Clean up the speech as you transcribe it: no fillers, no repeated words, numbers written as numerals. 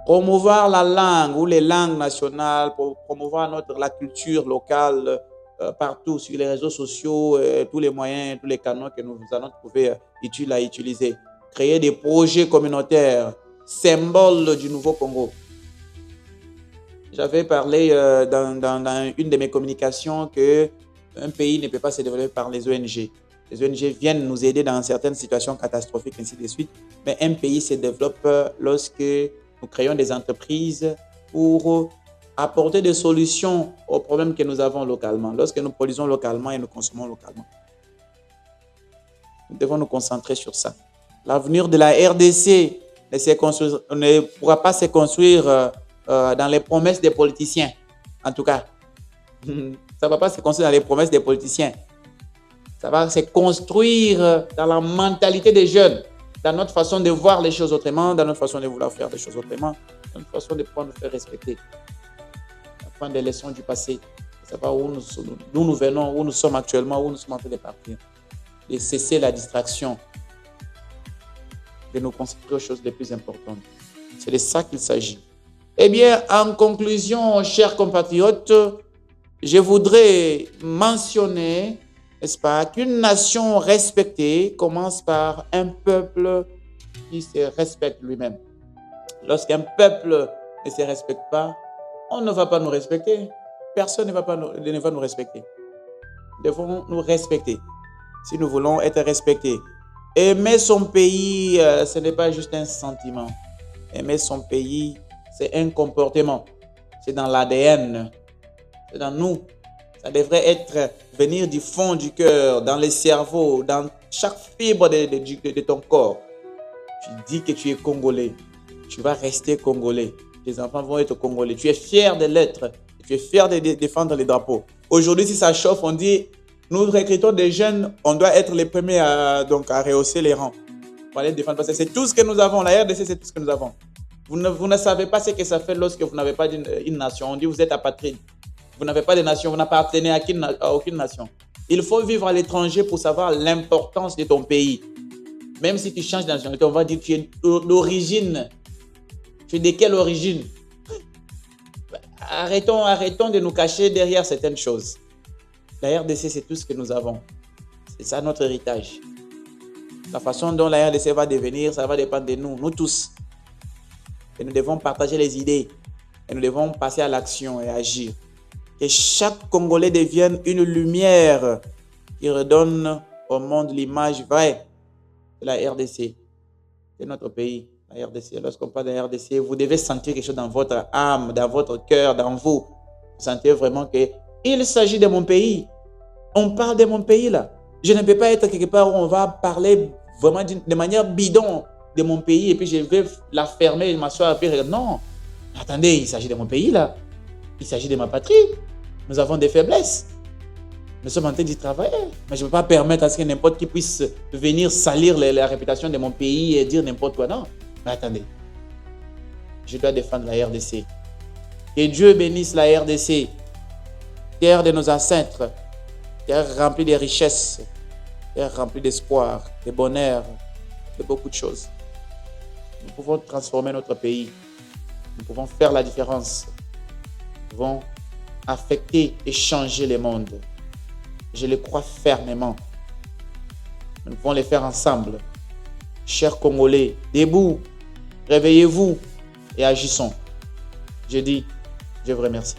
promouvoir la langue ou les langues nationales, pour promouvoir la culture locale partout sur les réseaux sociaux, tous les moyens, tous les canaux que nous allons trouver utiles à utiliser. Créer des projets communautaires, symboles du nouveau Congo. J'avais parlé dans une de mes communications qu'un pays ne peut pas se développer par les ONG. Les ONG viennent nous aider dans certaines situations catastrophiques, ainsi de suite. Mais un pays se développe lorsque nous créons des entreprises pour apporter des solutions aux problèmes que nous avons localement. Lorsque nous produisons localement et nous consommons localement. Nous devons nous concentrer sur ça. L'avenir de la RDC ne pourra pas se construire dans les promesses des politiciens. En tout cas, ça ne va pas se construire dans les promesses des politiciens. Ça va se construire dans la mentalité des jeunes, dans notre façon de voir les choses autrement, dans notre façon de vouloir faire les choses autrement, dans notre façon de pouvoir nous faire respecter. Apprendre des leçons du passé, savoir d'où nous venons, où nous sommes actuellement, où nous sommes en train de partir. De cesser la distraction, de nous concentrer aux choses les plus importantes. C'est de ça qu'il s'agit. Eh bien, en conclusion, chers compatriotes, je voudrais mentionner, n'est-ce pas, qu'une nation respectée commence par un peuple qui se respecte lui-même. Lorsqu'un peuple ne se respecte pas, on ne va pas nous respecter. Personne ne va nous respecter. Nous devons nous respecter si nous voulons être respectés. Aimer son pays, ce n'est pas juste un sentiment. Aimer son pays, c'est un comportement. C'est dans l'ADN. C'est dans nous. Ça devrait venir du fond du cœur, dans le cerveau, dans chaque fibre de ton corps. Tu dis que tu es Congolais. Tu vas rester Congolais. Tes enfants vont être Congolais. Tu es fier de l'être. Tu es fier de défendre les drapeaux. Aujourd'hui, si ça chauffe, on dit, nous recrutons des jeunes, on doit être les premiers à rehausser les rangs. Pour aller défendre. Parce que c'est tout ce que nous avons. La RDC, c'est tout ce que nous avons. Vous ne savez pas ce que ça fait lorsque vous n'avez pas une nation. On dit vous êtes apatride. Vous n'avez pas de nation, vous n'appartenez à aucune nation. Il faut vivre à l'étranger pour savoir l'importance de ton pays. Même si tu changes de nationalité, on va dire que tu es d'origine. Tu es de quelle origine? Arrêtons de nous cacher derrière certaines choses. La RDC, c'est tout ce que nous avons. C'est ça notre héritage. La façon dont la RDC va devenir, ça va dépendre de nous, nous tous. Et nous devons partager les idées. Et nous devons passer à l'action et agir. Que chaque Congolais devienne une lumière qui redonne au monde l'image vraie de la RDC. C'est notre pays, la RDC. Lorsqu'on parle de la RDC, vous devez sentir quelque chose dans votre âme, dans votre cœur, dans vous. Vous sentez vraiment qu'il s'agit de mon pays. On parle de mon pays là. Je ne peux pas être quelque part où on va parler vraiment de manière bidon de mon pays et puis je vais la fermer et m'asseoir et puis regarder. Non, attendez, il s'agit de mon pays là. Il s'agit de ma patrie. Nous avons des faiblesses. Nous sommes en train d'y travailler. Mais je ne peux pas permettre à ce que n'importe qui puisse venir salir la réputation de mon pays et dire n'importe quoi. Non. Mais attendez. Je dois défendre la RDC. Que Dieu bénisse la RDC. Terre de nos ancêtres. Terre remplie de richesses. Terre remplie d'espoir, de bonheur, de beaucoup de choses. Nous pouvons transformer notre pays. Nous pouvons faire la différence. Vont affecter et changer le monde. Je le crois fermement. Nous pouvons le faire ensemble. Chers Congolais, debout, réveillez-vous et agissons. Je dis, je vous remercie.